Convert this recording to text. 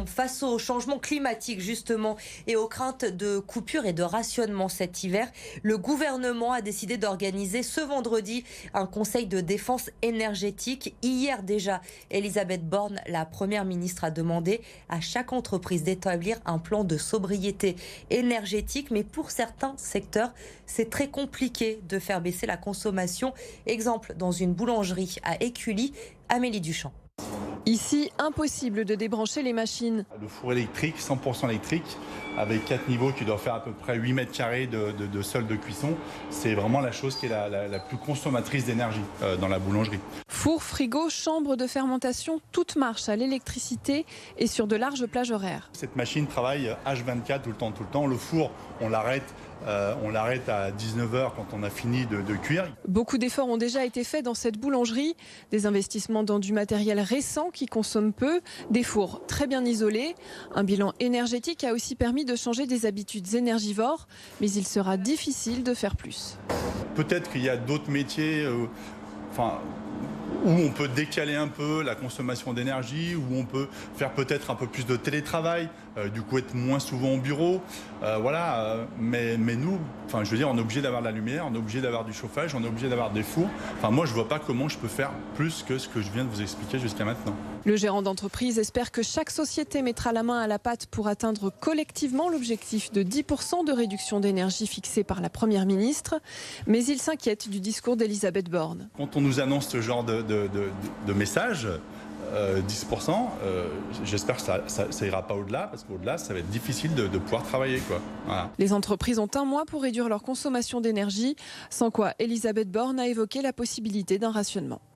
Face au changement climatique justement et aux craintes de coupures et de rationnement cet hiver, le gouvernement a décidé d'organiser ce vendredi un conseil de défense énergétique. Hier déjà, Elisabeth Borne, la première ministre, a demandé à chaque entreprise d'établir un plan de sobriété énergétique. Mais pour certains secteurs, c'est très compliqué de faire baisser la consommation. Exemple, dans une boulangerie à Écully, Amélie Duchamp. Ici, impossible de débrancher les machines. Le four électrique, 100% électrique, avec 4 niveaux qui doivent faire à peu près 8 mètres carrés de sol de cuisson, c'est vraiment la chose qui est la plus consommatrice d'énergie dans la boulangerie. Four, frigo, chambre de fermentation, toute marche à l'électricité et sur de larges plages horaires. Cette machine travaille H24 tout le temps. Le four, on l'arrête à 19h quand on a fini de cuire. Beaucoup d'efforts ont déjà été faits dans cette boulangerie. Des investissements dans du matériel récent qui consomme peu, des fours très bien isolés. Un bilan énergétique a aussi permis de changer des habitudes énergivores, mais il sera difficile de faire plus. Peut-être qu'il y a d'autres métiers où on peut décaler un peu la consommation d'énergie, où on peut faire peut-être un peu plus de télétravail, du coup être moins souvent au bureau. Mais nous, on est obligé d'avoir de la lumière, on est obligé d'avoir du chauffage, on est obligé d'avoir des fours. Moi, je ne vois pas comment je peux faire plus que ce que je viens de vous expliquer jusqu'à maintenant. Le gérant d'entreprise espère que chaque société mettra la main à la pâte pour atteindre collectivement l'objectif de 10% de réduction d'énergie fixé par la Première ministre. Mais il s'inquiète du discours d'Elisabeth Borne. Quand on nous annonce ce genre de message, 10%, j'espère que ça ira pas au-delà, parce qu'au-delà, ça va être difficile de pouvoir travailler, quoi. Voilà. Les entreprises ont un mois pour réduire leur consommation d'énergie, sans quoi Elisabeth Borne a évoqué la possibilité d'un rationnement.